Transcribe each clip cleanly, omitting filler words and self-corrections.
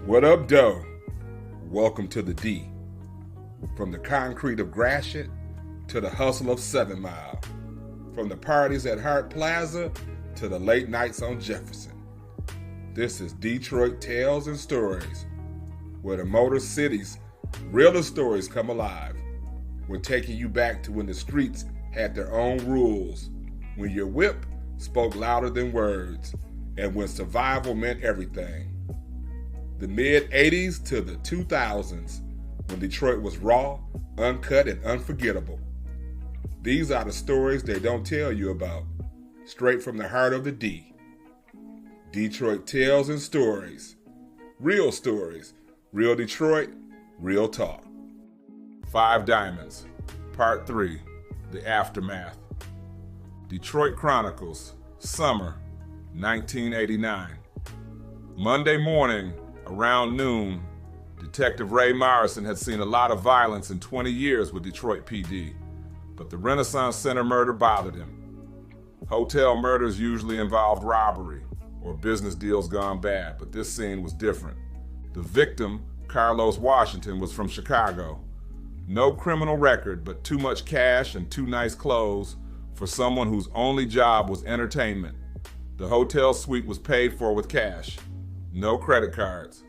What up, doe? Welcome to the D. From the concrete of Gratiot to the hustle of 7 Mile. From the parties at Hart Plaza to the late nights on Jefferson. This is Detroit Tales and Stories, where the Motor City's realest stories come alive. We're taking you back to when the streets had their own rules, when your whip spoke louder than words, and when survival meant everything. The mid-'80s to the 2000s, when Detroit was raw, uncut, and unforgettable. These are the stories they don't tell you about, straight from the heart of the D. Detroit Tales and Stories. Real stories, real Detroit, real talk. 5 Diamonds, Part 3, The Aftermath. Detroit Chronicles, Summer, 1989. Monday morning, around noon, Detective Ray Morrison had seen a lot of violence in 20 years with Detroit PD, but the Renaissance Center murder bothered him. Hotel murders usually involved robbery or business deals gone bad, but this scene was different. The victim, Carlos Washington, was from Chicago. No criminal record, but too much cash and too nice clothes for someone whose only job was entertainment. The hotel suite was paid for with cash. No credit cards.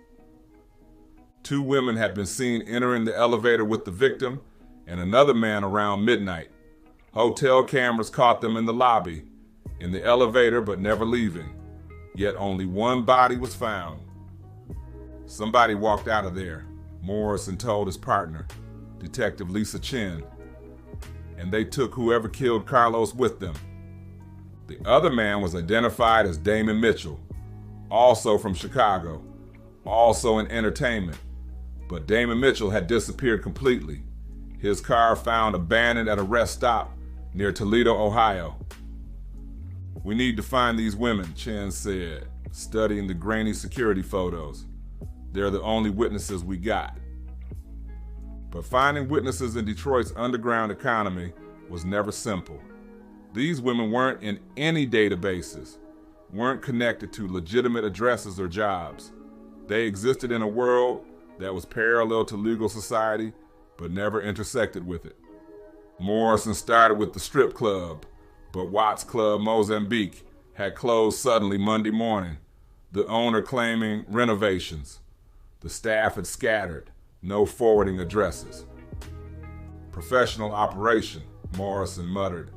2 women had been seen entering the elevator with the victim and another man around midnight. Hotel cameras caught them in the lobby, in the elevator, but never leaving. Yet only one body was found. Somebody walked out of there, Morrison told his partner, Detective Lisa Chin, and they took whoever killed Carlos with them. The other man was identified as Damon Mitchell, also from Chicago, also in entertainment, but Damon Mitchell had disappeared completely. His car found abandoned at a rest stop near Toledo, Ohio. "We need to find these women," Chen said, studying the grainy security photos. "They're the only witnesses we got." But finding witnesses in Detroit's underground economy was never simple. These women weren't in any databases, weren't connected to legitimate addresses or jobs. They existed in a world that was parallel to legal society, but never intersected with it. Morrison started with the strip club, but Watts Club Mozambique had closed suddenly Monday morning, the owner claiming renovations. The staff had scattered, no forwarding addresses. "Professional operation," Morrison muttered.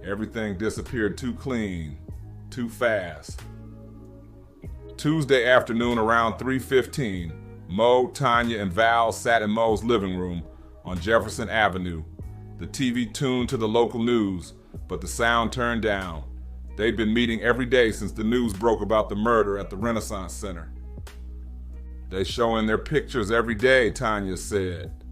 "Everything disappeared too clean, too fast." Tuesday afternoon around 3:15, Mo, Tanya, and Val sat in Mo's living room on Jefferson Avenue. The TV tuned to the local news, but the sound turned down. They'd been meeting every day since the news broke about the murder at the Renaissance Center. "They showing their pictures every day," Tanya said,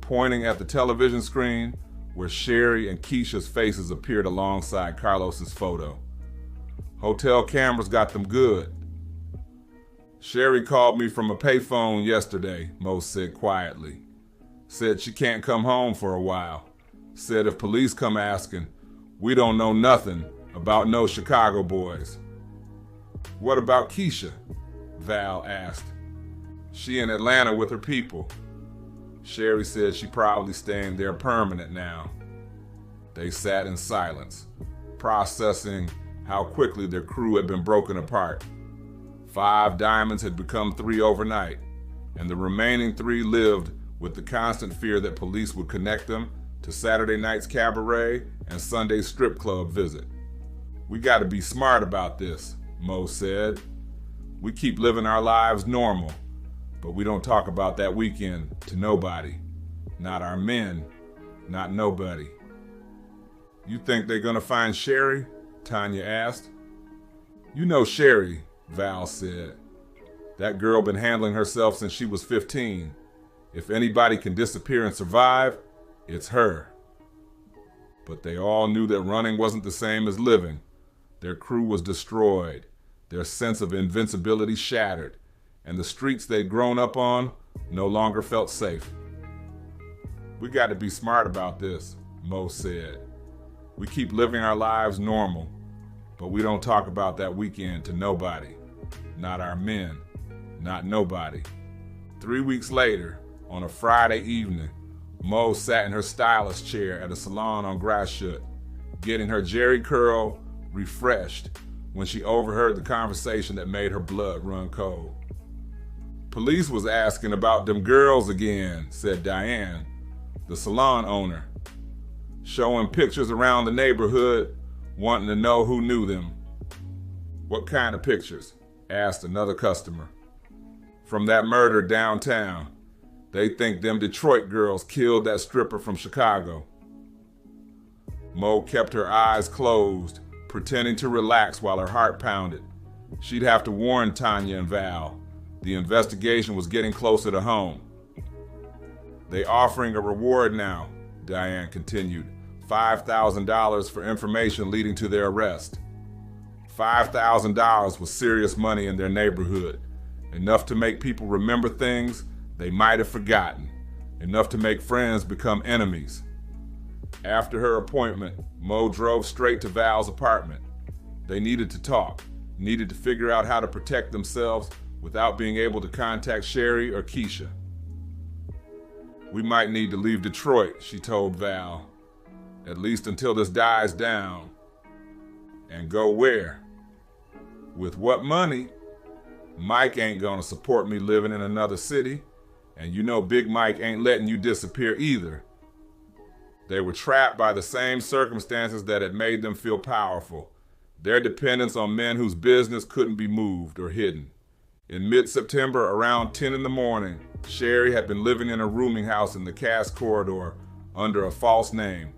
pointing at the television screen where Sherri and Keisha's faces appeared alongside Carlos's photo. "Hotel cameras got them good." "Sherri called me from a payphone yesterday," Mo said quietly. "Said she can't come home for a while. Said if police come asking, we don't know nothing about no Chicago boys." "What about Keisha?" Val asked. "She in Atlanta with her people." Sherri said she probably staying there permanent now. They sat in silence, processing how quickly their crew had been broken apart. 5 diamonds had become 3 overnight, and the remaining 3 lived with the constant fear that police would connect them to Saturday night's cabaret and Sunday's strip club visit. "We gotta be smart about this," Mo said. "We keep living our lives normal, but we don't talk about that weekend to nobody. Not our men, not nobody." "You think they're gonna find Sherri?" Tanya asked. "You know Sherri," Val said. "That girl been handling herself since she was 15. If anybody can disappear and survive, it's her." But they all knew that running wasn't the same as living. Their crew was destroyed, their sense of invincibility shattered, and the streets they'd grown up on no longer felt safe. "We got to be smart about this," Mo said. "We keep living our lives normal, but we don't talk about that weekend to nobody. Not our men, Not nobody. 3 weeks later, on a Friday evening, Mo sat in her stylist chair at a salon on Gratiot, getting her jerry curl refreshed when she overheard the conversation that made her blood run cold. "Police was asking about them girls again," said Diane, the salon owner, showing pictures around the neighborhood, wanting to know who knew them. "What kind of pictures?" asked another customer. "From that murder downtown. They think them Detroit girls killed that stripper from Chicago." Mo kept her eyes closed, pretending to relax while her heart pounded. She'd have to warn Tanya and Val. The investigation was getting closer to home. "They offering a reward now," Diane continued. $5,000 for information leading to their arrest. $5,000 was serious money in their neighborhood. Enough to make people remember things they might have forgotten. Enough to make friends become enemies. After her appointment, Mo drove straight to Val's apartment. They needed to talk, needed to figure out how to protect themselves without being able to contact Sherri or Keisha. "We might need to leave Detroit," she told Val, "at least until this dies down." "And go where?" "With what money? Mike ain't gonna support me living in another city, and you know Big Mike ain't letting you disappear either." They were trapped by the same circumstances that had made them feel powerful, their dependence on men whose business couldn't be moved or hidden. In mid-September, around 10 in the morning, Sherri had been living in a rooming house in the Cass corridor under a false name.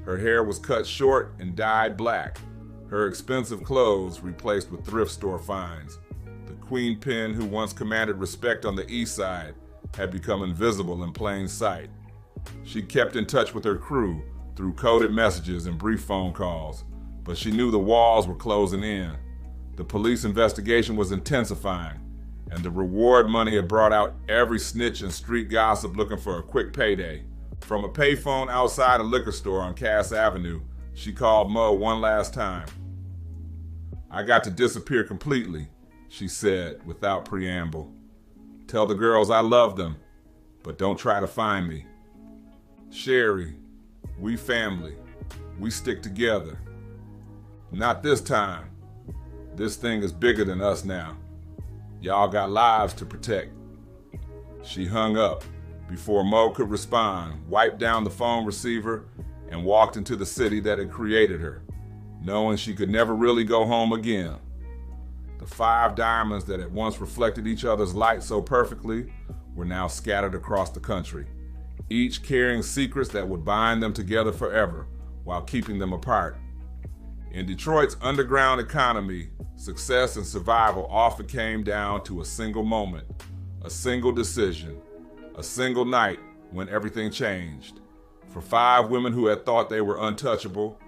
Her hair was cut short and dyed black, her expensive clothes replaced with thrift store finds. The queen pin who once commanded respect on the east side had become invisible in plain sight. She kept in touch with her crew through coded messages and brief phone calls, but she knew the walls were closing in. The police investigation was intensifying, and the reward money had brought out every snitch and street gossip looking for a quick payday. From a payphone outside a liquor store on Cass Avenue, she called Mo one last time. "I got to disappear completely," she said without preamble. "Tell the girls I love them, but don't try to find me. Sherri, we family. We stick together. Not this time. This thing is bigger than us now. Y'all got lives to protect." She hung up before Mo could respond, wiped down the phone receiver, and walked into the city that had created her, knowing she could never really go home again. The 5 diamonds that had once reflected each other's light so perfectly were now scattered across the country, each carrying secrets that would bind them together forever while keeping them apart. In Detroit's underground economy, success and survival often came down to a single moment, a single decision, a single night when everything changed. For 5 women who had thought they were untouchable,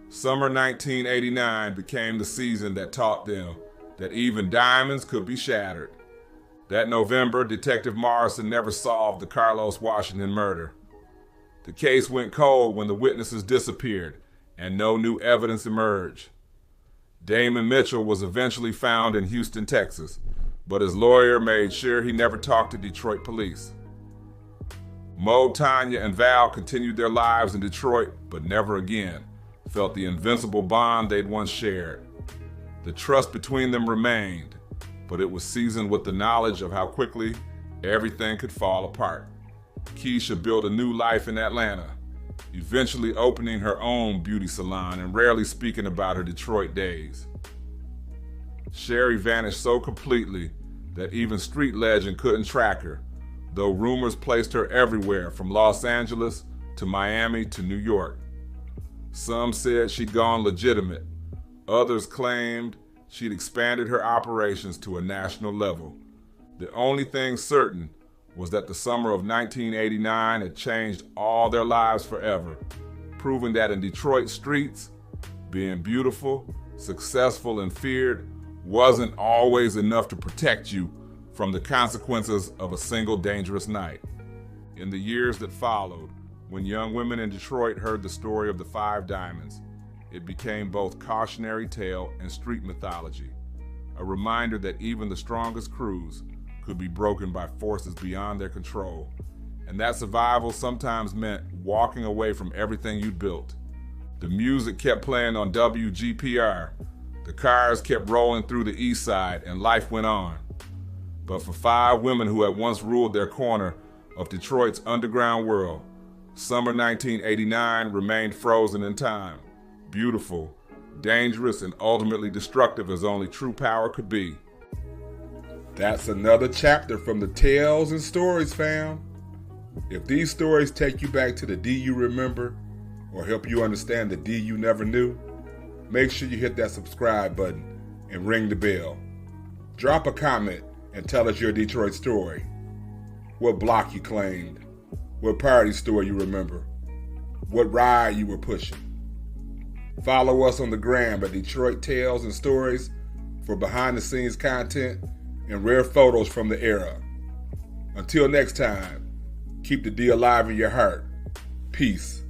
summer 1989 became the season that taught them that even diamonds could be shattered. That November, Detective Morrison never solved the Carlos Washington murder. The case went cold when the witnesses disappeared and no new evidence emerged. Damon Mitchell was eventually found in Houston, Texas, but his lawyer made sure he never talked to Detroit police. Mo, Tanya, and Val continued their lives in Detroit, but never again felt the invincible bond they'd once shared. The trust between them remained, but it was seasoned with the knowledge of how quickly everything could fall apart. Keisha built a new life in Atlanta, eventually opening her own beauty salon and rarely speaking about her Detroit days. Sherri vanished so completely that even street legend couldn't track her, though rumors placed her everywhere from Los Angeles to Miami to New York. Some said she'd gone legitimate. Others claimed she'd expanded her operations to a national level. The only thing certain was that the summer of 1989 had changed all their lives forever, proving that in Detroit streets, being beautiful, successful, and feared wasn't always enough to protect you from the consequences of a single dangerous night. In the years that followed, when young women in Detroit heard the story of the 5 diamonds, it became both cautionary tale and street mythology, a reminder that even the strongest crews could be broken by forces beyond their control. And that survival sometimes meant walking away from everything you'd built. The music kept playing on WGPR. The cars kept rolling through the east side, and life went on. But for 5 women who had once ruled their corner of Detroit's underground world, summer 1989 remained frozen in time. Beautiful, dangerous, and ultimately destructive as only true power could be. That's another chapter from the Tales and Stories, fam. If these stories take you back to the D you remember, or help you understand the D you never knew, make sure you hit that subscribe button and ring the bell. Drop a comment and tell us your Detroit story. What block you claimed, what party store you remember, what ride you were pushing. Follow us on the gram at Detroit Tales and Stories for behind the scenes content and rare photos from the era. Until next time, keep the D alive in your heart. Peace.